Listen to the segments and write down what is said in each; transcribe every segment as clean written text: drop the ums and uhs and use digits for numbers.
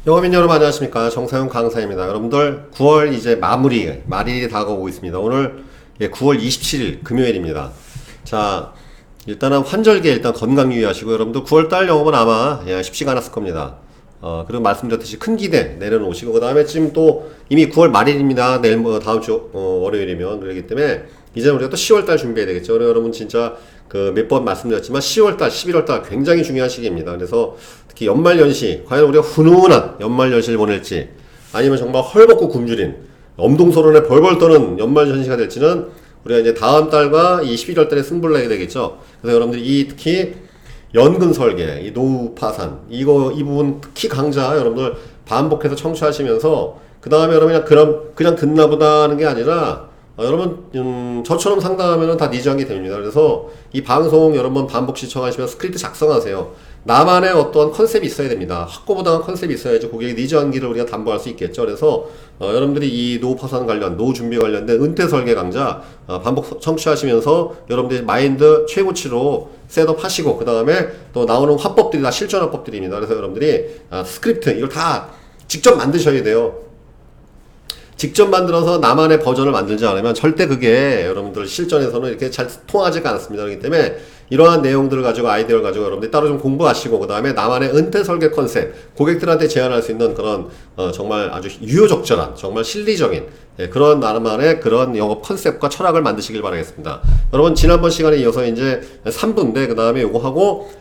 영업인 여러분 안녕하십니까, 정사용 강사입니다. 여러분들 9월 이제 말일이 다가오고 있습니다. 오늘 9월 27일 금요일입니다. 자, 일단은 환절기에 일단 건강 유의하시고, 여러분들 9월달 영업은 아마 쉽지가 않았을 겁니다. 그리고 말씀드렸듯이 큰 기대 내려놓으시고, 그 다음에 지금 또 이미 9월 말일입니다. 내일 다음 주 월요일이면. 그렇기 때문에 이제 우리가 또 10월달 준비해야 되겠죠. 그래서 여러분 진짜 그 몇 번 말씀드렸지만 10월달, 11월달 굉장히 중요한 시기입니다. 그래서 특히 연말연시, 과연 우리가 훈훈한 연말연시를 보낼지, 아니면 정말 헐벗고 굶주린 엄동설원에 벌벌 떠는 연말연시가 될지는 우리가 이제 다음 달과 이 11월달에 승부를 내게 되겠죠. 그래서 여러분들이 특히 연금 설계, 이 노후 파산, 이 부분 특히 강좌 여러분들 반복해서 청취하시면서, 그 다음에 여러분 그냥 듣나 보다 하는 게 아니라, 여러분 저처럼 상담하면 다 니즈하게 됩니다. 그래서 이 방송 여러분 반복 시청하시면 스크립트 작성하세요. 나만의 어떠한 컨셉이 있어야 됩니다. 확고부당한 컨셉이 있어야지 고객의 니즈한기를 우리가 담보할 수 있겠죠. 그래서 여러분들이 이 노후 파산 관련, 노후 준비 관련된 은퇴 설계 강좌 반복 청취하시면서 여러분들이 마인드 최고치로 셋업 하시고, 그 다음에 또 나오는 화법들이 다 실전 화법들입니다. 그래서 여러분들이 스크립트 이걸 다 직접 만드셔야 돼요. 직접 만들어서 나만의 버전을 만들지 않으면 절대 그게 여러분들 실전에서는 이렇게 잘 통하지가 않습니다. 그렇기 때문에 이러한 내용들을 가지고, 아이디어를 가지고 여러분들이 따로 좀 공부하시고, 그 다음에 나만의 은퇴 설계 컨셉, 고객들한테 제안할 수 있는 그런 정말 아주 유효적절한, 정말 실리적인 그런 나만의 그런 영업 컨셉과 철학을 만드시길 바라겠습니다. 여러분 지난번 시간에 이어서 이제 3부인데, 그 다음에 요거 하고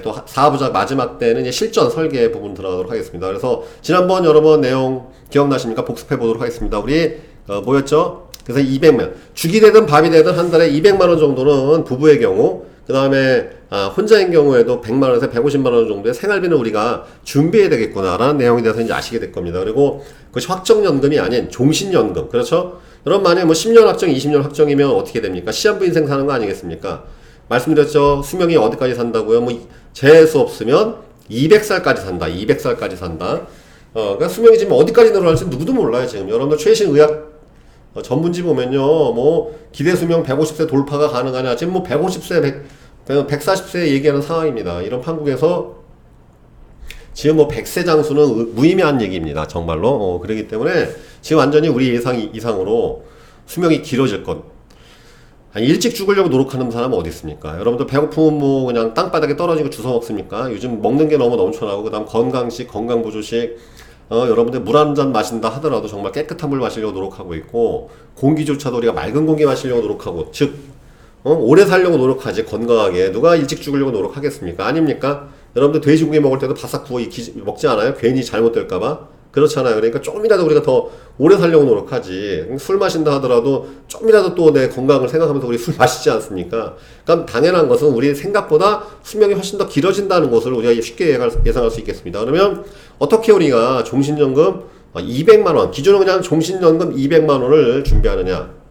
또 4부작 마지막 때는 이제 실전 설계 부분 들어가도록 하겠습니다. 그래서 지난번 여러분 내용 기억나십니까? 복습해 보도록 하겠습니다. 우리 뭐였죠? 그래서 200만, 죽이 되든 밥이 되든 한 달에 200만원 정도는 부부의 경우, 그 다음에 혼자인 경우에도 100만원에서 150만원 정도의 생활비는 우리가 준비해야 되겠구나라는 내용에 대해서 이제 아시게 될 겁니다. 그리고 그것이 확정연금이 아닌 종신연금, 그렇죠? 여러분 만약에 뭐 10년 확정, 20년 확정이면 어떻게 됩니까? 시한부 인생 사는 거 아니겠습니까? 말씀드렸죠. 수명이 어디까지 산다고요? 뭐 재수 없으면 200살까지 산다. 200살까지 산다. 그러니까 수명이 지금 어디까지 늘어날지 누구도 몰라요. 지금 여러분들 최신 의학 전문지 보면요, 뭐 기대 수명 150세 돌파가 가능하냐, 지금 뭐 150세, 140세 얘기하는 상황입니다. 이런 판국에서 지금 뭐 100세 장수는 무의미한 얘기입니다. 정말로. 그렇기 때문에 지금 완전히 우리 예상 이상으로 수명이 길어질 것. 아니, 일찍 죽으려고 노력하는 사람은 어디 있습니까? 여러분들 배고프면 뭐 그냥 땅바닥에 떨어지고 주워 먹습니까? 요즘 먹는 게 너무 넘쳐나고, 그 다음 건강식, 건강보조식, 여러분들 물 한 잔 마신다 하더라도 정말 깨끗한 물 마시려고 노력하고 있고, 공기조차도 우리가 맑은 공기 마시려고 노력하고, 즉 오래 살려고 노력하지, 건강하게. 누가 일찍 죽으려고 노력하겠습니까? 아닙니까? 여러분들 돼지고기 먹을 때도 바싹 구워 먹지 않아요? 괜히 잘못될까봐? 그렇잖아요. 그러니까 좀이라도 우리가 더 오래 살려고 노력하지, 술 마신다 하더라도 좀이라도 또 내 건강을 생각하면서 우리 술 마시지 않습니까? 그러니까 당연한 것은 우리 생각보다 수명이 훨씬 더 길어진다는 것을 우리가 쉽게 예상할 수 있겠습니다. 그러면 어떻게 우리가 종신연금 200만원, 기존은 그냥 종신연금 200만원을 준비하느냐?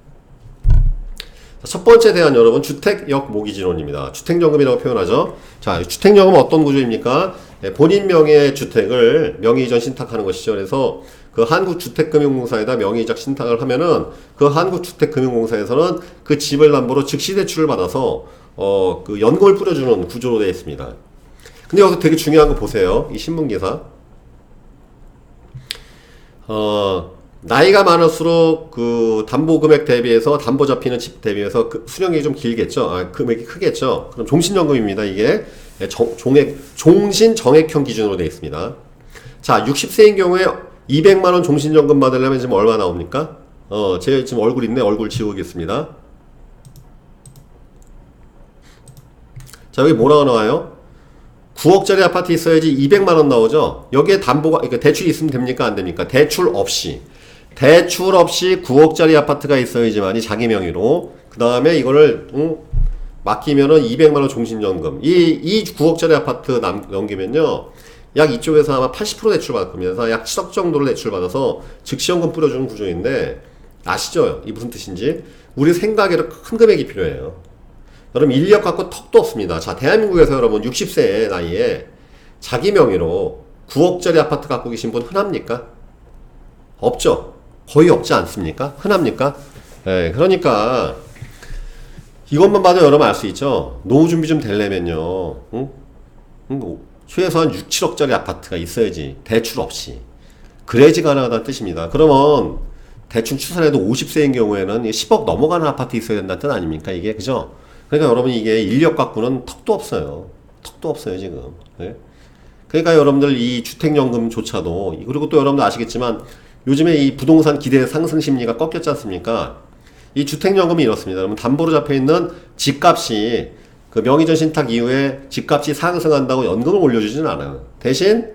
첫 번째 대안 여러분, 주택역 모기지론입니다. 주택연금이라고 표현하죠. 자, 주택연금은 어떤 구조입니까? 본인 명의의 주택을 명의이전 신탁하는 것이죠. 그래서 그 한국주택금융공사에다 명의이자 신탁을 하면은 그 한국주택금융공사에서는 그 집을 담보로 즉시 대출을 받아서 그 연금을 뿌려주는 구조로 되어 있습니다. 근데 여기서 되게 중요한 거 보세요. 이 신문기사. 나이가 많을수록 그 담보 금액 대비해서, 담보 잡히는 집 대비해서 그 수령이 좀 길겠죠. 금액이 크겠죠. 그럼 종신연금입니다. 이게 종신 정액형 기준으로 되어 있습니다. 자, 60세인 경우에 200만원 종신연금 받으려면 지금 얼마 나옵니까? 제 지금 얼굴 있네. 얼굴 지우겠습니다. 자, 여기 뭐라고 나와요? 9억짜리 아파트 있어야지 200만원 나오죠? 여기에 담보가, 그러니까 대출이 있으면 됩니까? 안 됩니까? 대출 없이 9억짜리 아파트가 있어야지만이 자기 명의로, 그 다음에 이거를 맡기면은 200만원 종신연금, 이 9억짜리 아파트 넘기면요, 약 이쪽에서 아마 80% 대출 받을 겁니다. 그래서 약 7억 정도를 대출 받아서 즉시연금 뿌려주는 구조인데, 아시죠? 이 무슨 뜻인지? 우리 생각에도 큰 금액이 필요해요. 여러분 인력 갖고 턱도 없습니다. 자, 대한민국에서 여러분 60세 나이에 자기 명의로 9억짜리 아파트 갖고 계신 분 흔합니까? 없죠? 거의 없지 않습니까? 흔합니까? 네, 그러니까 이것만 봐도 여러분 알 수 있죠? 노후 준비 좀 되려면요, 최소한 6, 7억짜리 아파트가 있어야지. 대출 없이. 그래야지 가능하다는 뜻입니다. 그러면 대충 추산해도 50세인 경우에는 10억 넘어가는 아파트 있어야 된다는 뜻 아닙니까? 이게 그죠? 그러니까 여러분 이게 인력 갖고는 턱도 없어요. 턱도 없어요 지금. 네? 그러니까 여러분들 이 주택연금조차도, 그리고 또 여러분들 아시겠지만 요즘에 이 부동산 기대 상승 심리가 꺾였지 않습니까? 이 주택연금이 이렇습니다. 여러분 담보로 잡혀있는 집값이 그 명의전 신탁 이후에 집값이 상승한다고 연금을 올려주지는 않아요. 대신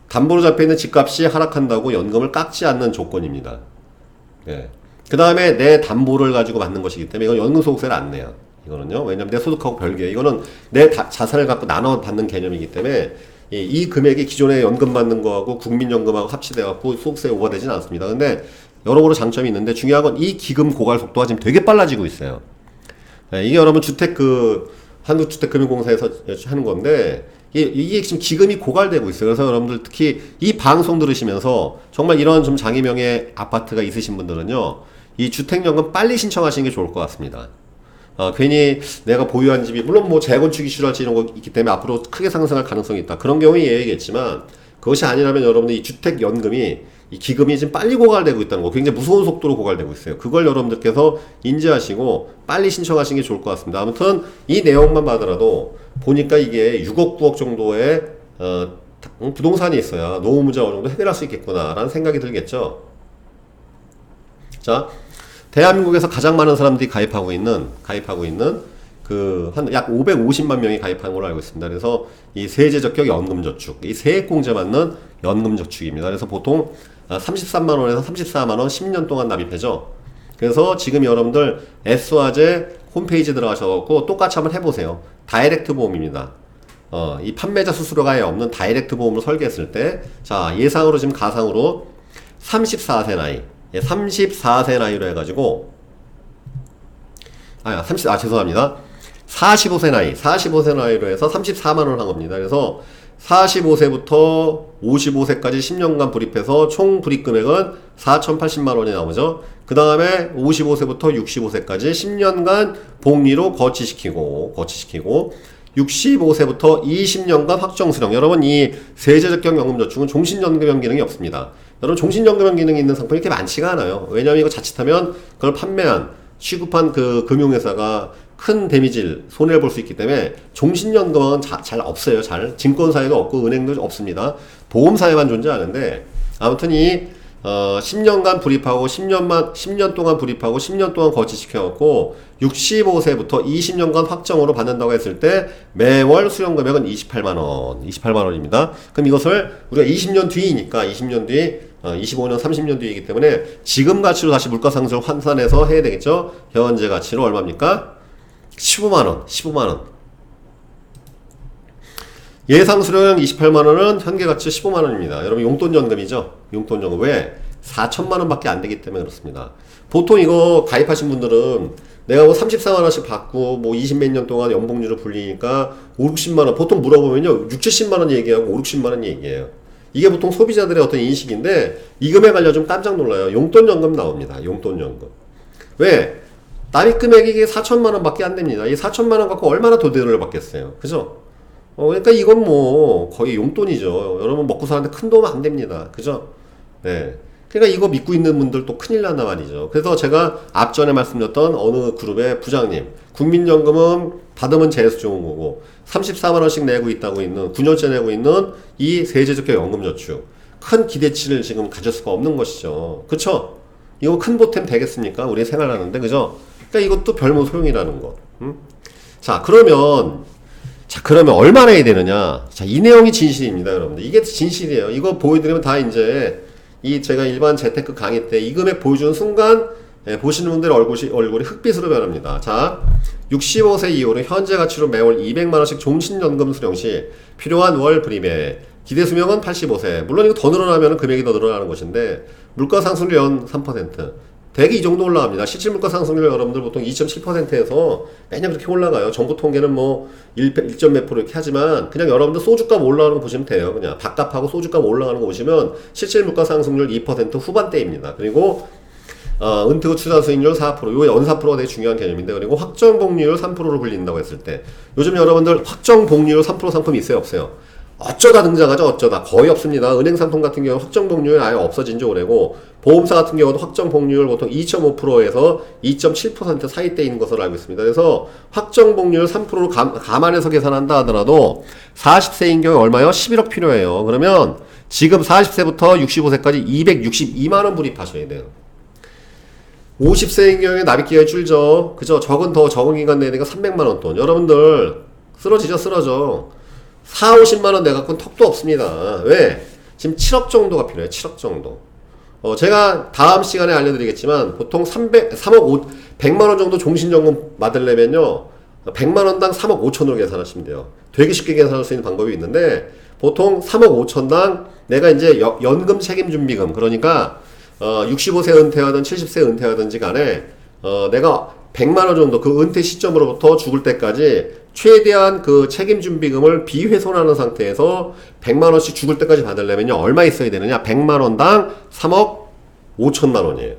담보로 잡혀있는 집값이 하락한다고 연금을 깎지 않는 조건입니다. 예. 그 다음에 내 담보를 가지고 받는 것이기 때문에 이건 연금소득세를 안 내요. 이거는요. 왜냐면 내 소득하고 별개예요. 이거는 내 자산을 갖고 나눠 받는 개념이기 때문에 이 금액이 기존에 연금 받는 거하고 국민연금하고 합치돼 갖고 소득세에 오버되지는 않습니다. 근데 여러모로 장점이 있는데 중요한 건 이 기금 고갈 속도가 지금 되게 빨라지고 있어요. 예, 이게 여러분 한국주택금융공사에서 하는 건데 이게 지금 기금이 고갈되고 있어요. 그래서 여러분들 특히 이 방송 들으시면서 정말 이런 좀 장애명의 아파트가 있으신 분들은요, 이 주택연금 빨리 신청하시는 게 좋을 것 같습니다. 괜히 내가 보유한 집이 물론 뭐 재건축이 싫어할지 이런 거 있기 때문에 앞으로 크게 상승할 가능성이 있다. 그런 경우에 예외겠지만 그것이 아니라면 여러분들 이 주택연금이 이 기금이 지금 빨리 고갈되고 있다는 거, 굉장히 무서운 속도로 고갈되고 있어요. 그걸 여러분들께서 인지하시고 빨리 신청하시는 게 좋을 것 같습니다. 아무튼 이 내용만 봐더라도 보니까 이게 6억 9억 정도의 부동산이 있어야 노후 문제 어느 정도 해결할 수 있겠구나 라는 생각이 들겠죠. 자, 대한민국에서 가장 많은 사람들이 가입하고 있는 그 한 약 550만 명이 가입하는 걸로 알고 있습니다. 그래서 이 세제적격 연금저축, 이 세액공제 받는 연금저축입니다. 그래서 보통 33만 원에서 34만 원 10년 동안 납입하죠. 그래서 지금 여러분들 S화재 홈페이지 들어가셔서 똑같이 한번 해보세요. 다이렉트 보험입니다. 이 판매자 수수료가 아예 없는 다이렉트 보험을 설계했을 때, 자, 예상으로 지금 가상으로 34세 나이, 34세 나이로 해가지고, 죄송합니다. 45세 나이로 해서 34만원 한 겁니다. 그래서 45세부터 55세까지 10년간 불입해서 총 불입 금액은 4,080만원이 나오죠. 그 다음에 55세부터 65세까지 10년간 복리로 거치시키고 65세부터 20년간 확정수령. 여러분 이 세제적격 연금저축은 종신연금형 기능이 없습니다. 여러분 종신연금형 기능이 있는 상품이 이렇게 많지가 않아요. 왜냐하면 이거 자칫하면 그걸 판매한 취급한 그 금융회사가 큰 데미지를 손해를 볼 수 있기 때문에 종신연금은 잘 없어요. 증권사에도 없고 은행도 없습니다. 보험사에만 존재하는데, 아무튼 이 10년간 불입하고 10년 동안 불입하고 10년 동안 거치시켜갖고 65세부터 20년간 확정으로 받는다고 했을 때 매월 수령 금액은 28만원입니다. 그럼 이것을 우리가 20년 뒤이니까 20년 뒤 25년, 30년 뒤이기 때문에 지금 가치로 다시 물가상승을 환산해서 해야 되겠죠. 현재 가치로 얼마입니까? 15만원. 예상 수령 28만원은 현재 가치 15만원입니다. 여러분 용돈연금이죠. 용돈연금. 왜? 4천만원 밖에 안 되기 때문에 그렇습니다. 보통 이거 가입하신 분들은 내가 뭐 34만원씩 받고 뭐 20몇 년 동안 연봉률을 불리니까 5, 60만원, 보통 물어보면요 6, 70만원 얘기하고 5, 60만원 얘기해요. 이게 보통 소비자들의 어떤 인식인데, 이 금액 알려주면 깜짝 놀라요. 용돈연금 나옵니다. 용돈연금. 왜? 납입 금액이 이게 4천만원 밖에 안 됩니다. 이 4천만원 갖고 얼마나 도대를 받겠어요. 그죠? 그러니까 이건 뭐 거의 용돈이죠. 여러분 먹고 사는데 큰 도움 안 됩니다. 그죠? 네. 그러니까 이거 믿고 있는 분들 또 큰일 난단 말이죠. 그래서 제가 앞전에 말씀드렸던 어느 그룹의 부장님, 국민연금은 받으면 재수 좋은 거고 34만원씩 내고 있다고 있는, 9년째 내고 있는 이 세제적격 연금저축, 큰 기대치를 지금 가질 수가 없는 것이죠. 그쵸? 이거 큰 보탬 되겠습니까? 우리 생활하는데, 그죠? 그러니까 이것도 별무 소용이라는 것. 자, 그러면 얼마나 해야 되느냐? 자, 이 내용이 진실입니다, 여러분들. 이게 진실이에요. 이거 보여드리면 다 이제 제가 일반 재테크 강의 때 이 금액 보여주는 순간, 보시는 분들의 얼굴이 흑빛으로 변합니다. 자, 65세 이후로 현재 가치로 매월 200만원씩 종신연금 수령 시 필요한 월 불입액, 기대 수명은 85세. 물론 이거 더 늘어나면 금액이 더 늘어나는 것인데, 물가 상승률 연 3%. 대개 이 정도 올라갑니다. 실질 물가 상승률 여러분들 보통 2.7%에서 매년 그렇게 올라가요. 정부 통계는 뭐 1점 몇 프로 이렇게 하지만, 그냥 여러분들 소주값 올라가는 거 보시면 돼요. 그냥 밥값하고 소주값 올라가는 거 보시면 실질 물가 상승률 2% 후반대입니다. 그리고 은퇴후 추산 수익률 4%, 이거 연 4%가 되게 중요한 개념인데, 그리고 확정 복리율 3%로 불린다고 했을 때, 요즘 여러분들 확정 복리율 3% 상품이 있어요, 없어요? 어쩌다 등장하죠. 어쩌다. 거의 없습니다. 은행 상품 같은 경우는 확정 복리율 아예 없어진 지 오래고, 보험사 같은 경우도 확정 복리율 보통 2.5%에서 2.7% 사이대 있는 것으로 알고 있습니다. 그래서 확정 복리율 3%로 감안해서 계산한다 하더라도 40세인 경우에 얼마요? 11억 필요해요. 그러면 지금 40세부터 65세까지 262만원 불입하셔야 돼요. 50세인 경우에 납입기간이 줄죠. 그죠? 적은 기간 내니까 300만원 돈. 여러분들, 쓰러지죠, 쓰러져. 4, 50만원 내갖고는 턱도 없습니다. 왜? 지금 7억 정도가 필요해요. 7억 정도. 제가 다음 시간에 알려드리겠지만, 보통 100만원 정도 종신연금 받으려면요, 100만원당 3억 5천으로 계산하시면 돼요. 되게 쉽게 계산할 수 있는 방법이 있는데, 보통 3억 5천당 내가 이제 연금 책임준비금, 그러니까 65세 은퇴하든 70세 은퇴하든지 간에 내가 100만원 정도 그 은퇴 시점으로부터 죽을 때까지 최대한 그 책임준비금을 비훼손하는 상태에서 100만원씩 죽을 때까지 받으려면요 얼마 있어야 되느냐? 100만원당 3억 5천만원이에요.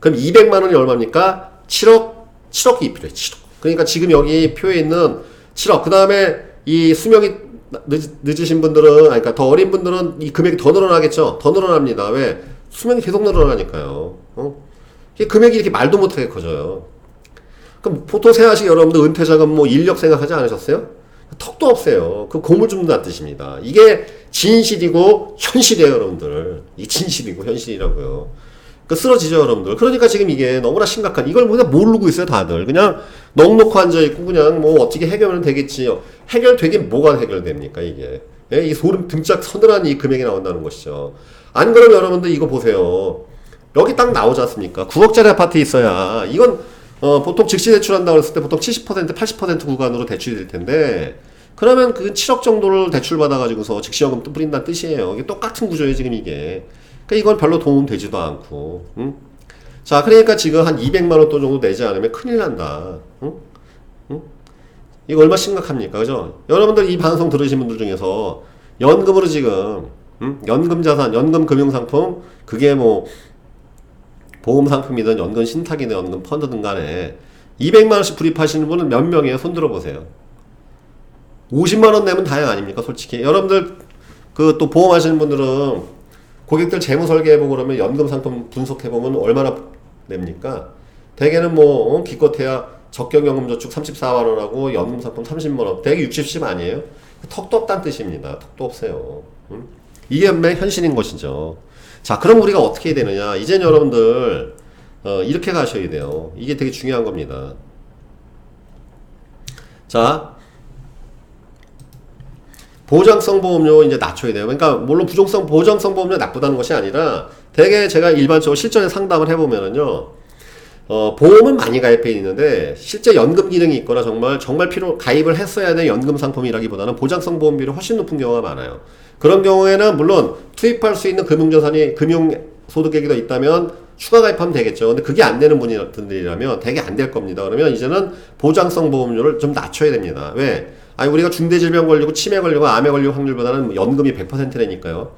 그럼 200만원이 얼마입니까? 7억이 필요해요. 7억. 그러니까 지금 여기 표에 있는 7억, 그 다음에 이 수명이 늦으신 분들은, 그러니까 더 어린 분들은 이 금액이 더 늘어나겠죠? 더 늘어납니다. 왜? 수명이 계속 늘어나니까요. 금액이 이렇게 말도 못하게 커져요. 그럼 보통 생각하시기 여러분들 은퇴자금 뭐 인력 생각하지 않으셨어요? 턱도 없어요. 그 고물 줍는다는 뜻입니다. 이게 진실이고 현실이에요, 여러분들. 이게 진실이고 현실이라고요. 그 쓰러지죠, 여러분들. 그러니까 지금 이게 너무나 심각한, 이걸 그냥 모르고 있어요, 다들. 그냥 넋놓고 앉아있고 그냥 뭐 어떻게 해결하면 되겠지요. 해결되긴 뭐가 해결됩니까, 이게. 예? 이 소름 등짝 서늘한 이 금액이 나온다는 것이죠. 안 그러면 여러분들 이거 보세요. 여기 딱 나오지 않습니까? 9억짜리 아파트 있어야, 이건 보통 즉시 대출한다고 했을 때 보통 70%, 80% 구간으로 대출이 될 텐데, 그러면 그 7억 정도를 대출받아가지고서 즉시연금 또 뿌린다는 뜻이에요. 이게 똑같은 구조예요, 지금 이게. 그러니까 이건 별로 도움 되지도 않고, 응? 자, 그러니까 지금 한 200만원 돈 정도 내지 않으면 큰일 난다. 응? 응? 이거 얼마 심각합니까? 그죠? 여러분들 이 방송 들으신 분들 중에서 연금으로 지금, 응? 연금 자산, 연금 금융상품, 그게 뭐, 보험 상품이든 연금 신탁이든 연금 펀드든 간에 200만원씩 불입하시는 분은 몇 명이에요? 손 들어보세요. 50만원 내면 다행 아닙니까? 솔직히. 여러분들, 그 또 보험하시는 분들은 고객들 재무 설계해보고 그러면 연금 상품 분석해보면 얼마나 냅니까? 대개는 뭐, 기껏해야 적격연금저축 34만원하고 연금 상품 30만원. 대개 60씩 아니에요? 턱도 없다는 뜻입니다. 턱도 없어요. 응? 이게 현실인 것이죠. 자, 그럼 우리가 어떻게 해야 되느냐? 이젠 여러분들, 이렇게 가셔야 돼요. 이게 되게 중요한 겁니다. 자, 보장성 보험료 이제 낮춰야 돼요. 그러니까, 물론 보장성 보험료 나쁘다는 것이 아니라, 되게 제가 일반적으로 실전에 상담을 해보면은요, 보험은 많이 가입해 있는데, 실제 연금 기능이 있거나 정말 가입을 했어야 되는 연금 상품이라기보다는 보장성 보험비율이 훨씬 높은 경우가 많아요. 그런 경우에는 물론 투입할 수 있는 금융자산이 금융소득액이 있다면 추가 가입하면 되겠죠. 근데 그게 안 되는 분들이라면 되게 안 될 겁니다. 그러면 이제는 보장성 보험료를 좀 낮춰야 됩니다. 왜? 아니, 우리가 중대질병 걸리고 치매 걸리고 암에 걸릴 확률보다는 연금이 100%라니까요.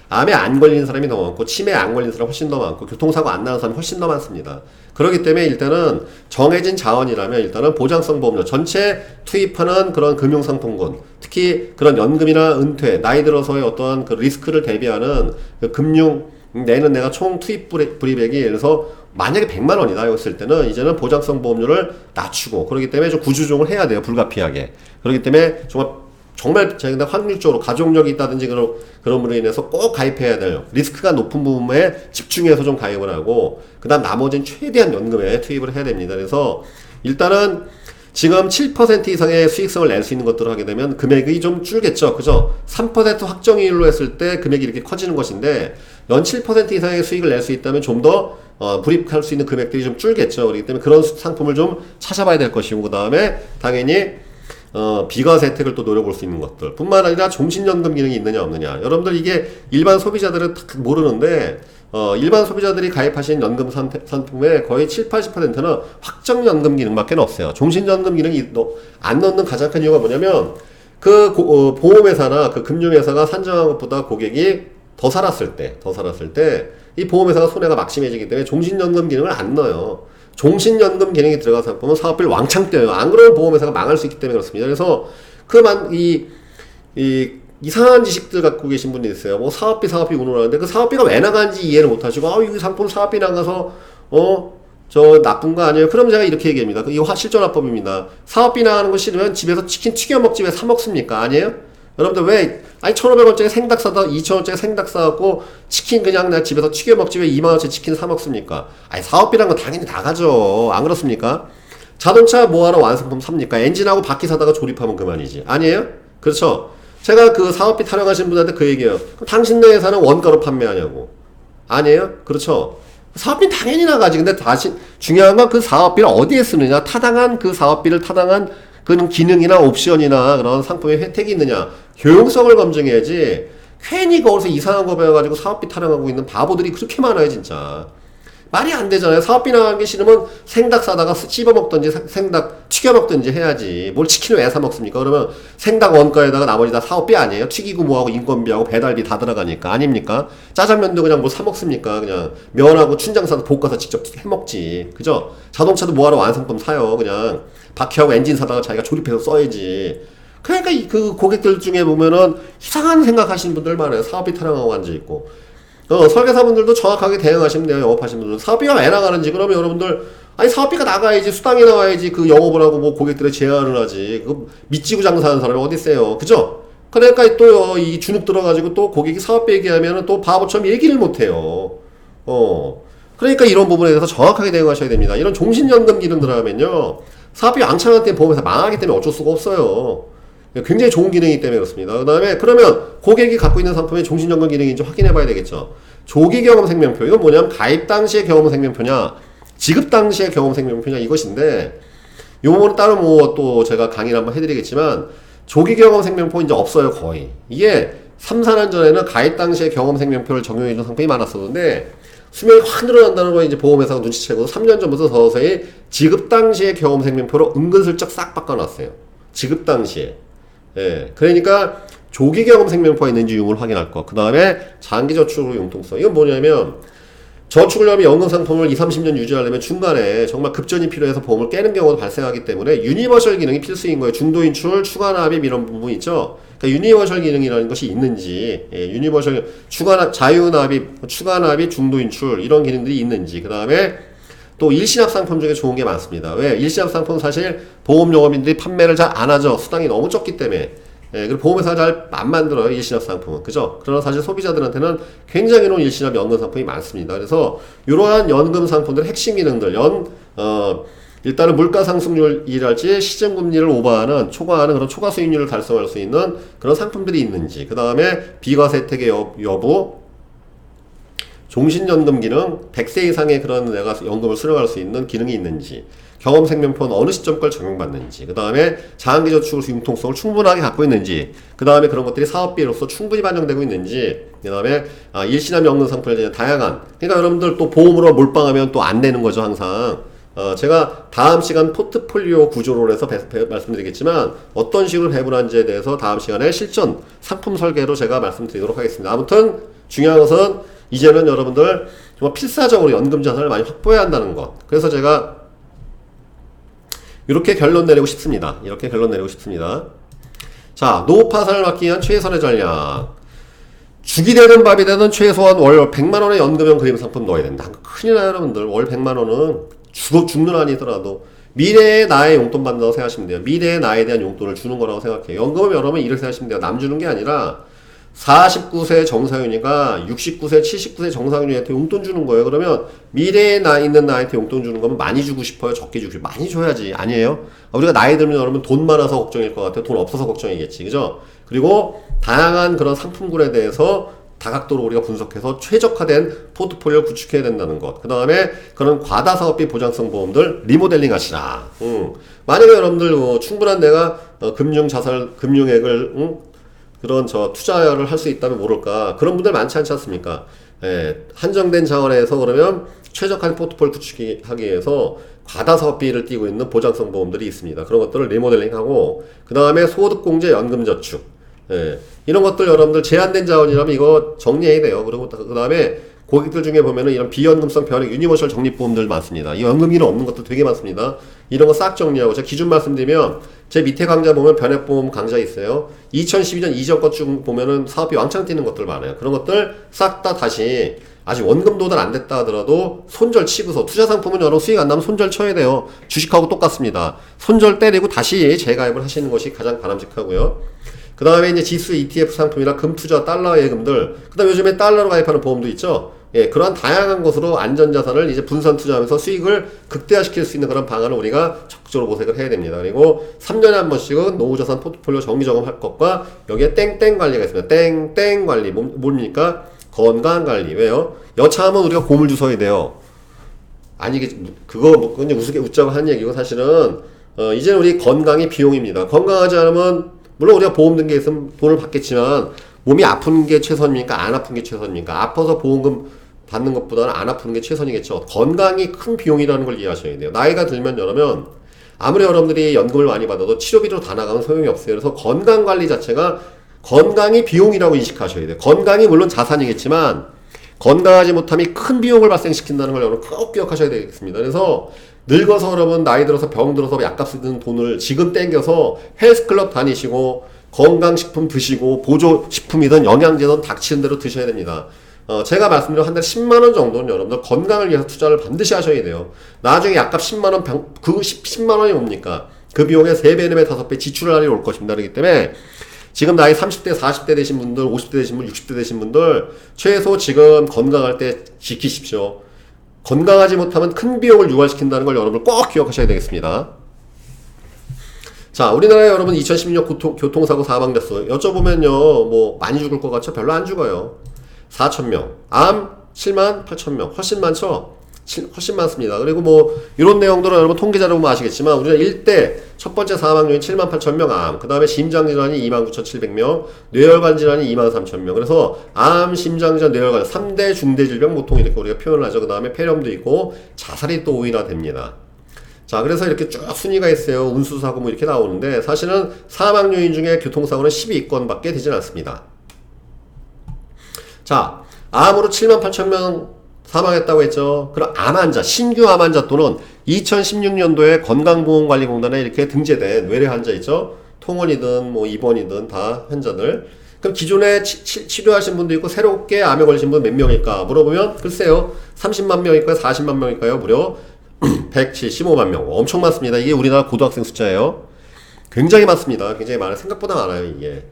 암에 안 걸리는 사람이 더 많고 치매에 안 걸리는 사람이 훨씬 더 많고 교통사고 안 나는 사람이 훨씬 더 많습니다. 그렇기 때문에 일단은 정해진 자원이라면 일단은 보장성 보험료 전체 투입하는 그런 금융상품군, 특히 그런 연금이나 은퇴, 나이 들어서의 어떠한 그 리스크를 대비하는 그 금융 내는 내가 총 투입 불이백이 예를 들어서 만약에 100만 원이다 했을 때는 이제는 보장성 보험료를 낮추고, 그렇기 때문에 좀 구조조정을 해야 돼요, 불가피하게. 그렇기 때문에 정말 제가 확률적으로 가족력이 있다든지 그런 분으로 인해서 꼭 가입해야 돼요. 리스크가 높은 부분에 집중해서 좀 가입을 하고, 그 다음 나머지는 최대한 연금에 투입을 해야 됩니다. 그래서 일단은 지금 7% 이상의 수익성을 낼 수 있는 것들을 하게 되면 금액이 좀 줄겠죠. 그죠? 3% 확정이율로 했을 때 금액이 이렇게 커지는 것인데, 연 7% 이상의 수익을 낼 수 있다면 좀 더 불입할 수 있는 금액들이 좀 줄겠죠. 그렇기 때문에 그런 상품을 좀 찾아봐야 될 것이고, 그 다음에 당연히 비과세 혜택을 또 노려볼 수 있는 것들 뿐만 아니라 종신연금 기능이 있느냐 없느냐. 여러분들 이게 일반 소비자들은 모르는데, 일반 소비자들이 가입하신 연금 상품의 거의 7, 80%는 확정연금 기능밖에 없어요. 종신연금 기능이 안 넣는 가장 큰 이유가 뭐냐면, 그 보험회사나 그 금융회사가 산정한 것보다 고객이 더 살았을 때 이 보험회사가 손해가 막심해지기 때문에 종신연금 기능을 안 넣어요. 종신연금 기능이 들어간 상품은 사업비를 왕창 떼요. 안 그러면 보험회사가 망할 수 있기 때문에 그렇습니다. 그래서 이상한 지식들 갖고 계신 분이 있어요. 뭐 사업비 운운하는데 그 사업비가 왜 나가는지 이해를 못 하시고, 이 상품 사업비 나가서, 저 나쁜 거 아니에요? 그럼 제가 이렇게 얘기합니다. 이거 실존화법입니다. 사업비 나가는 거 싫으면 집에서 치킨 튀겨 먹지 왜 사 먹습니까? 아니에요? 여러분들 왜, 1,500원짜리 생닭 사다 2,000원짜리 생닭 사갖고 치킨 그냥 나 집에서 튀겨 먹지 왜 2만원짜리 치킨 사 먹습니까? 사업비란 건 당연히 나가죠. 안 그렇습니까? 자동차 뭐하러 완성품 삽니까? 엔진하고 바퀴 사다가 조립하면 그만이지. 아니에요? 그렇죠? 제가 그 사업비 타령하신 분한테 그 얘기해요. 그럼 당신네 회사는 원가로 판매하냐고. 아니에요? 그렇죠? 사업비 당연히 나가지. 근데 다시 중요한 건 그 사업비를 어디에 쓰느냐. 타당한 그 사업비를 타당한 그런 기능이나 옵션이나 그런 상품의 혜택이 있느냐. 효용성을 검증해야지. 괜히 거기서 이상한 거 배워가지고 사업비 타령하고 있는 바보들이 그렇게 많아요, 진짜. 말이 안 되잖아요. 사업비 나가기 싫으면 생닭 사다가 씹어 먹든지 생닭 튀겨 먹든지 해야지. 뭘 치킨을 왜 사 먹습니까? 그러면 생닭 원가에다가 나머지 다 사업비 아니에요? 튀기고 뭐하고 인건비하고 배달비 다 들어가니까. 아닙니까? 짜장면도 그냥 뭐 사 먹습니까? 그냥 면하고 춘장 사서 볶아서 직접 해 먹지. 그죠? 자동차도 뭐하러 완성품 사요. 그냥 바퀴하고 엔진 사다가 자기가 조립해서 써야지. 그러니까 그 고객들 중에 보면은 이상한 생각하시는 분들 많아요. 사업비 타령하고 앉아있고. 설계사분들도 정확하게 대응하시면 돼요. 영업하시는 분들은. 사업비가 왜 나가는지. 그러면 여러분들, 사업비가 나가야지, 수당이 나와야지, 그 영업을 하고 뭐 고객들의 제한을 하지. 그 믿지고 장사하는 사람이 어디 있어요. 그죠? 그러니까 또 이 주눅 들어가지고 또 고객이 사업비 얘기하면 또 바보처럼 얘기를 못 해요. 그러니까 이런 부분에 대해서 정확하게 대응하셔야 됩니다. 이런 종신연금 기능 들어가면요. 사업비 왕창할 때 보험회사 망하기 때문에 어쩔 수가 없어요. 굉장히 좋은 기능이기 때문에 그렇습니다. 그 다음에 그러면 고객이 갖고 있는 상품의 종신연금 기능인지 확인해 봐야 되겠죠. 조기경험 생명표. 이건 뭐냐면 가입 당시의 경험 생명표냐 지급 당시의 경험 생명표냐 이것인데 이 부분은 따로 뭐 또 제가 강의를 한번 해드리겠지만 조기경험 생명표 이제 없어요. 거의. 이게 3, 4년 전에는 가입 당시의 경험 생명표를 적용해주는 상품이 많았었는데 수명이 확 늘어난다는 거 이제 보험회사가 눈치채고 3년 전부터 서서히 지급 당시의 경험 생명표로 은근슬쩍 싹 바꿔놨어요. 지급 당시에. 예, 그러니까 조기 경험 생명표가 있는지 유무를 확인할 거. 그 다음에 장기 저축으로 융통성. 이건 뭐냐면 저축을 하면 연금 상품을 20, 30년 유지하려면 중간에 정말 급전이 필요해서 보험을 깨는 경우도 발생하기 때문에 유니버셜 기능이 필수인 거예요. 중도 인출, 추가 납입 이런 부분 있죠. 그러니까 유니버셜 기능이라는 것이 있는지, 유니버셜 자유 납입, 추가 납입, 중도 인출 이런 기능들이 있는지. 그 다음에 또 일시납 상품 중에 좋은 게 많습니다. 왜? 일시납 상품 사실 보험용업인들이 판매를 잘 안 하죠. 수당이 너무 적기 때문에. 그리고 보험회사가 잘 안 만들어요. 일시납 상품은. 그죠? 그러나 사실 소비자들한테는 굉장히 좋은 일시납 연금 상품이 많습니다. 그래서 이러한 연금 상품들의 핵심 기능들, 일단은 물가 상승률이랄지 시중금리를 오버하는 초과하는 그런 초과 수익률을 달성할 수 있는 그런 상품들이 있는지. 그 다음에 비과세 혜택의 여부, 종신연금 기능, 100세 이상의 그런 내가 연금을 수령할 수 있는 기능이 있는지, 경험생명표는 어느 시점까지 적용받는지, 그 다음에 장기저축으로서 융통성을 충분하게 갖고 있는지, 그 다음에 그런 것들이 사업비로서 충분히 반영되고 있는지, 그 다음에 일시납 연금 상품에 대한 다양한, 그러니까 여러분들 또 보험으로 몰빵하면 또 안 되는 거죠, 항상. 제가 다음 시간 포트폴리오 구조로 해서 말씀드리겠지만 어떤 식으로 배분하는지에 대해서 다음 시간에 실전 상품 설계로 제가 말씀드리도록 하겠습니다. 아무튼 중요한 것은 이제는 여러분들 정말 필사적으로 연금 자산을 많이 확보해야 한다는 것. 그래서 제가 이렇게 결론 내리고 싶습니다. 자, 노파산을 막기 위한 최선의 전략. 죽이 되든 밥이 되든 최소한 월 100만원의 연금형 그림 상품 넣어야 된다. 큰일 나요, 여러분들. 월 100만원은 죽는 아니더라도 미래의 나의 용돈 받는다고 생각하시면 돼요. 미래의 나에 대한 용돈을 주는 거라고 생각해요. 연금은 여러분 이렇게 생각하시면 돼요. 남 주는 게 아니라 49세 정상윤이가 69세, 79세 정상윤이한테 용돈 주는 거예요. 그러면 미래에 있는 나한테 용돈 주는 거면 많이 주고 싶어요? 적게 주고 싶어요? 많이 줘야지. 아니에요? 우리가 나이 들면 여러분 돈 많아서 걱정일 것 같아요. 돈 없어서 걱정이겠지. 그죠? 그리고 다양한 그런 상품군에 대해서 다각도로 우리가 분석해서 최적화된 포트폴리오를 구축해야 된다는 것. 그 다음에 그런 과다사업비 보장성 보험들 리모델링 하시라. 만약에 여러분들 충분한 내가 금융액을 그런 투자를 할 수 있다면 모를까. 그런 분들 많지 않지 않습니까? 한정된 자원에서 그러면 최적화된 포트폴리오 구축하기 위해서 과다사업비를 띄고 있는 보장성 보험들이 있습니다. 그런 것들을 리모델링하고 그 다음에 소득공제 연금저축 이런 것들 여러분들 제한된 자원이라면 이거 정리해야 돼요. 그리고 그 다음에 고객들 중에 보면은 이런 비연금성 변액 유니버셜 적립보험들 많습니다. 이 연금기능 없는 것도 되게 많습니다. 이런 거 싹 정리하고 제가 기준 말씀드리면 제 밑에 강좌 보면 변액보험 강좌 있어요. 2012년 이전 것 중 보면은 사업비 왕창 뛰는 것들 많아요. 그런 것들 싹 다 다시 아직 원금 도달 안 됐다 하더라도 손절 치고서 투자 상품은 여러분 수익 안 나면 손절 쳐야 돼요. 주식하고 똑같습니다. 손절 때리고 다시 재가입을 하시는 것이 가장 바람직하고요. 그 다음에 이제 지수 ETF 상품이나 금투자 달러 예금들, 그 다음에 요즘에 달러로 가입하는 보험도 있죠. 예, 그러한 다양한 것으로 안전자산을 이제 분산 투자하면서 수익을 극대화시킬 수 있는 그런 방안을 우리가 적극적으로 모색을 해야 됩니다. 그리고 3년에 한 번씩은 노후자산 포트폴리오 정기 점검할 것과 여기에 땡땡 관리가 있습니다. 땡땡 관리. 뭡니까? 건강 관리. 왜요? 여차하면 우리가 고물 주워야 돼요. 아니, 그거 뭐, 그냥 우습게 웃자고 하는 얘기고 사실은, 이제는 우리 건강이 비용입니다. 건강하지 않으면, 물론 우리가 보험 등기에 있으면 돈을 받겠지만, 몸이 아픈 게 최선입니까? 안 아픈 게 최선입니까? 아파서 보험금 받는 것보다는 안 아프는 게 최선이겠죠. 건강이 큰 비용이라는 걸 이해하셔야 돼요. 나이가 들면 여러분, 아무리 여러분들이 연금을 많이 받아도 치료비로 다 나가면 소용이 없어요. 그래서 건강관리 자체가 건강이 비용이라고 인식하셔야 돼요. 건강이 물론 자산이겠지만 건강하지 못함이 큰 비용을 발생시킨다는 걸 여러분 꼭 기억하셔야 되겠습니다. 그래서 늙어서 여러분 나이 들어서 병 들어서 약값 쓰는 돈을 지금 땡겨서 헬스클럽 다니시고 건강식품 드시고 보조식품이든 영양제든 닥치는 대로 드셔야 됩니다. 제가 말씀드린 한 달에 10만원 정도는 여러분들 건강을 위해서 투자를 반드시 하셔야 돼요. 나중에 약값 10만원, 그 10만원이 뭡니까? 그 비용의 3배, 4배, 5배 지출할 날이 올 것입니다. 그렇기 때문에 지금 나이 30대, 40대 되신 분들, 50대 되신 분, 60대 되신 분들 최소 지금 건강할 때 지키십시오. 건강하지 못하면 큰 비용을 유발시킨다는 걸 여러분 꼭 기억하셔야 되겠습니다. 자, 우리나라에 여러분 2016년 교통사고 사망자수 여쭤보면요, 뭐 많이 죽을 것 같죠? 별로 안 죽어요. 4,000명, 암 7만 8,000명, 훨씬 많죠? 훨씬 많습니다. 그리고 뭐 이런 내용들은 여러분 통계자료 보면 아시겠지만 우리가 1대 첫 번째 사망률이 7만 8,000명 암, 그 다음에 심장질환이 29,700명, 뇌혈관 질환이 23,000명. 그래서 암, 심장질환, 뇌혈관 3대 중대 질병 보통 이렇게 우리가 표현을 하죠. 그 다음에 폐렴도 있고 자살이 또 5위나 됩니다. 자, 그래서 이렇게 쭉 순위가 있어요. 운수사고 뭐 이렇게 나오는데 사실은 사망 요인 중에 교통사고는 12건밖에 되진 않습니다. 자, 암으로 7만 8,000명 사망했다고 했죠. 그럼 암 환자, 신규 암 환자 또는 2016년도에 건강보험관리공단에 이렇게 등재된 외래 환자 있죠. 통원이든 뭐 입원이든 다 환자들. 그럼 기존에 치료하신 분도 있고 새롭게 암에 걸리신 분 몇 명일까 물어보면 글쎄요. 30만 명일까요? 40만 명일까요? 무려 175만 명. 엄청 많습니다. 이게 우리나라 고등학생 숫자예요. 굉장히 많습니다. 굉장히 많아요. 생각보다 많아요, 이게.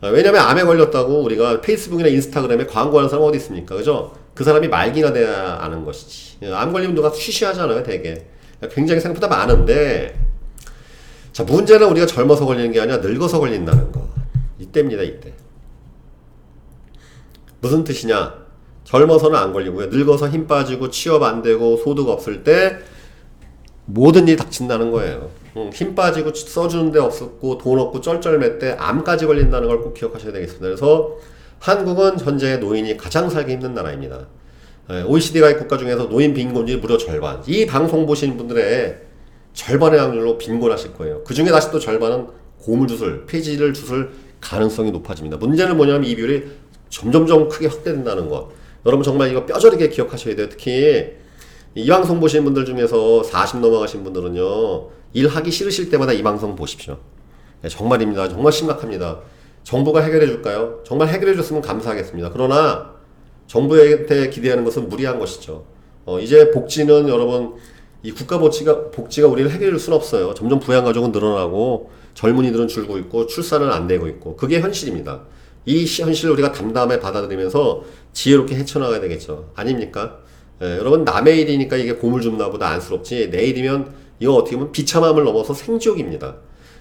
왜냐면 암에 걸렸다고 우리가 페이스북이나 인스타그램에 광고하는 사람 어디 있습니까? 그죠? 그 사람이 말기가 돼야 아는 것이지. 암 걸리면 누가 쉬쉬하잖아요, 되게. 굉장히 생각보다 많은데, 자, 문제는 우리가 젊어서 걸리는 게 아니라 늙어서 걸린다는 거. 이때입니다, 이때. 무슨 뜻이냐? 젊어서는 안 걸리고요. 늙어서 힘 빠지고 취업 안 되고 소득 없을 때 모든 일이 닥친다는 거예요. 힘 빠지고 써주는 데 없었고 돈 없고 쩔쩔맬 때 암까지 걸린다는 걸 꼭 기억하셔야 되겠습니다. 그래서 한국은 현재 노인이 가장 살기 힘든 나라입니다. OECD 가입 국가 중에서 노인 빈곤율이 무려 절반. 이 방송 보시는 분들의 절반의 확률로 빈곤하실 거예요. 그 중에 다시 또 절반은 고물주술, 폐지를 주술 가능성이 높아집니다. 문제는 뭐냐면 이 비율이 점점점 크게 확대된다는 것. 여러분 정말 이거 뼈저리게 기억하셔야 돼요. 특히 이 방송 보시는 분들 중에서 40 넘어가신 분들은요, 일하기 싫으실 때마다 이 방송 보십시오. 네, 정말입니다. 정말 심각합니다. 정부가 해결해 줄까요? 정말 해결해 줬으면 감사하겠습니다. 그러나 정부한테 기대하는 것은 무리한 것이죠. 이제 복지는 여러분 이 국가 복지가 우리를 해결해 줄 수는 없어요. 점점 부양가족은 늘어나고 젊은이들은 줄고 있고 출산은 안 되고 있고 그게 현실입니다. 이 현실을 우리가 담담하게 받아들이면서 지혜롭게 헤쳐나가야 되겠죠. 아닙니까? 여러분 남의 일이니까 이게 고물 줍나 보다 안쓰럽지 내일이면 이거 어떻게 보면 비참함을 넘어서 생지옥입니다.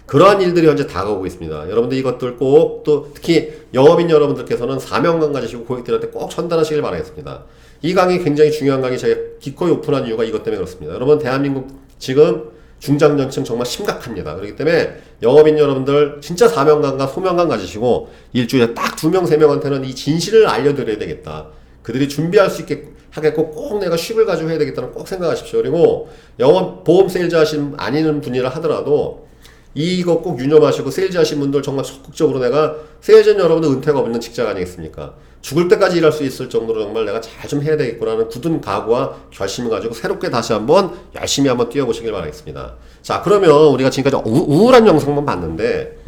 그러한 일들이 현재 다가오고 있습니다. 여러분들 이것들 꼭 또 특히 영업인 여러분들께서는 사명감 가지시고 고객들한테 꼭 전달하시길 바라겠습니다. 이 강의 굉장히 중요한 강의 제가 기꺼이 오픈한 이유가 이것 때문에 그렇습니다. 여러분 대한민국 지금 중장년층 정말 심각합니다. 그렇기 때문에 영업인 여러분들 진짜 사명감과 소명감 가지시고 일주일에 딱 2명, 3명한테는 이 진실을 알려드려야 되겠다. 그들이 준비할 수 있게 하겠고 꼭 내가 쉽을 가지고 해야 되겠다는 꼭 생각하십시오. 그리고 영업 보험 세일즈 아니는 분이라 하더라도 이거 꼭 유념하시고 세일즈 하신 분들 정말 적극적으로 내가 세일즈는 여러분들 은퇴가 없는 직장 아니겠습니까? 죽을 때까지 일할 수 있을 정도로 정말 내가 잘 좀 해야 되겠구나는 굳은 각오와 결심을 가지고 새롭게 다시 한번 열심히 한번 뛰어보시길 바라겠습니다. 자, 그러면 우리가 지금까지 우울한 영상만 봤는데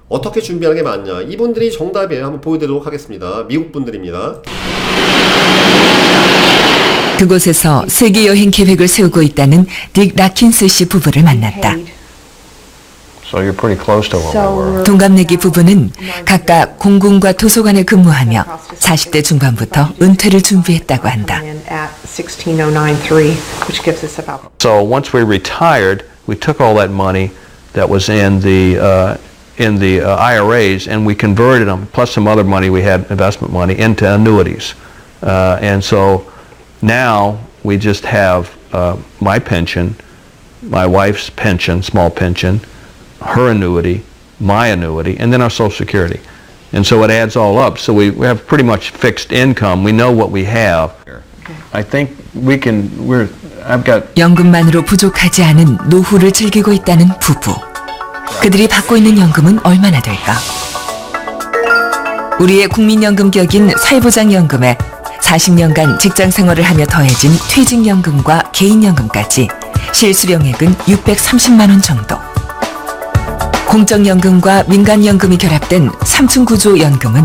어떻게 준비하는 게 맞냐? 이분들이 정답이에요. 한번 보여드리도록 하겠습니다. 미국 분들입니다. 그곳에서 세계 여행 계획을 세우고 있다는 딕 라킨스 씨 부부를 만났다. So you're pretty close to what we were. 동갑내기 부부는 각각 공군과 도서관에 근무하며 40대 중반부터 은퇴를 준비했다고 한다. So once we retired, we took all that money that was in the IRAs and we converted them, plus some other money we had, investment money, into annuities. And so now we just have my pension, my wife's pension, small pension, her annuity, my annuity, and then our Social Security. And so it adds all up. So we have pretty much fixed income. We know what we have. I think I've got 연금만으로 부족하지 않은 노후를 즐기고 있다는 부부. 그들이 받고 있는 연금은 얼마나 될까? 우리의 국민연금 격인 사회보장연금에 40년간 직장 생활을 하며 더해진 퇴직연금과 개인연금까지 실수령액은 630만 원 정도. 공적연금과 민간연금이 결합된 3층 구조 연금은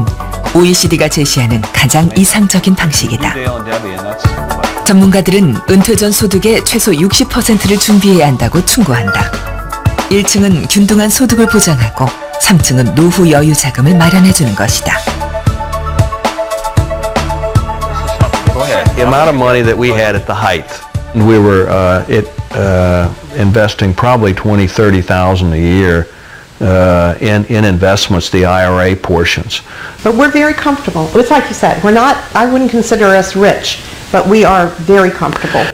OECD가 제시하는 가장 이상적인 방식이다. 전문가들은 은퇴 전 소득의 최소 60%를 준비해야 한다고 충고한다. 1층은 균등한 소득을 보장하고 3층은 노후 여유 자금을 마련해주는 것이다. the amount of money that we had at the height. We were investing probably $20,000-$30,000 a year in investments, the IRA portions. But we're very comfortable. It's like you said, I wouldn't consider us rich, but we are very comfortable.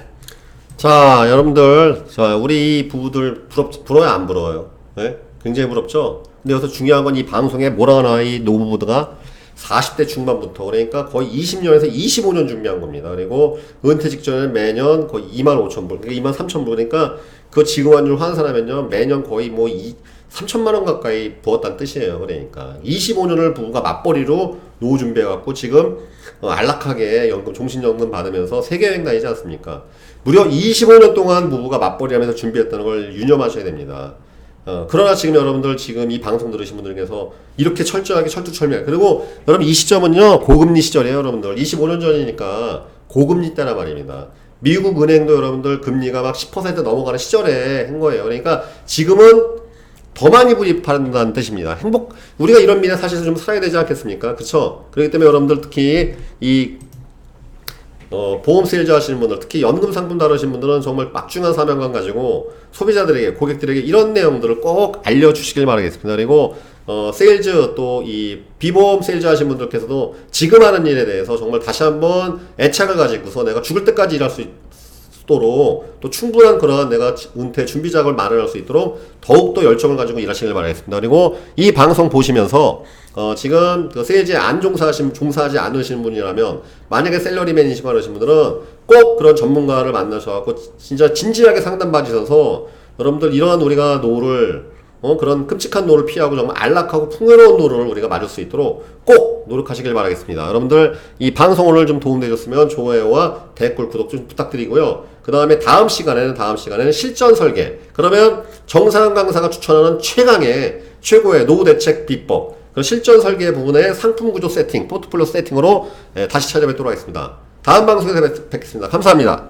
자, 여러분들, 자, 우리 이 부부들 부러워요, 안 부러워요? 네? 굉장히 부럽죠? 근데 여기서 중요한 건 이 방송에 뭐라고 나와, 이 노부부가 40대 중반부터, 그러니까 거의 20년에서 25년 준비한 겁니다. 그리고 은퇴 직전에 매년 거의 25,000불, 그러니까 23,000불, 그러니까 그 지금환율 환산하면요, 매년 거의 뭐 3천만 원 가까이 부었다는 뜻이에요. 그러니까 25년을 부부가 맞벌이로 노후 준비해갖고 지금 안락하게 연금, 종신연금 받으면서 세계여행 다니지 않습니까? 무려 25년 동안 부부가 맞벌이하면서 준비했다는 걸 유념하셔야 됩니다. 그러나 지금 여러분들 지금 이 방송 들으신 분들께서 이렇게 철저하게 철두철미하게, 그리고 여러분 이 시점은요 고금리 시절이에요. 여러분들 25년 전이니까 고금리 때란 말입니다. 미국 은행도 여러분들 금리가 막 10% 넘어가는 시절에 한 거예요. 그러니까 지금은 더 많이 구입한다는 뜻입니다. 우리가 이런 미래 사실 좀 살아야 되지 않겠습니까? 그쵸? 그렇기 때문에 여러분들 특히 이 보험 세일즈 하시는 분들, 특히 연금 상품 다루시는 분들은 정말 막중한 사명감 가지고 소비자들에게, 고객들에게 이런 내용들을 꼭 알려주시길 바라겠습니다. 그리고 세일즈, 또 이 비보험 세일즈 하시는 분들께서도 지금 하는 일에 대해서 정말 다시 한번 애착을 가지고서 내가 죽을 때까지 일할 수 있도록, 또 충분한 그러한 내가 은퇴 준비 작업을 마련할 수 있도록 더욱더 열정을 가지고 일하시길 바라겠습니다. 그리고 이 방송 보시면서 지금 그 세일즈에 종사하지 않으시는 분이라면, 만약에 셀러리맨이시고 하시는 분들은 꼭 그런 전문가를 만나셔갖고 진짜 진지하게 상담 받으셔서 여러분들 이러한 우리가 노후를 그런 끔찍한 노후를 피하고 정말 안락하고 풍요로운 노후를 우리가 맞을 수 있도록 꼭 노력하시길 바라겠습니다. 여러분들 이 방송 오늘 좀 도움되셨으면 좋아요와 댓글, 구독 좀 부탁드리고요. 그 다음에 다음 시간에는 실전 설계, 그러면 정상훈 강사가 추천하는 최고의 노후 대책 비법, 그 실전 설계 부분의 상품 구조 세팅, 포트폴리오 세팅으로 다시 찾아뵙도록 하겠습니다. 다음 방송에서 뵙겠습니다. 감사합니다.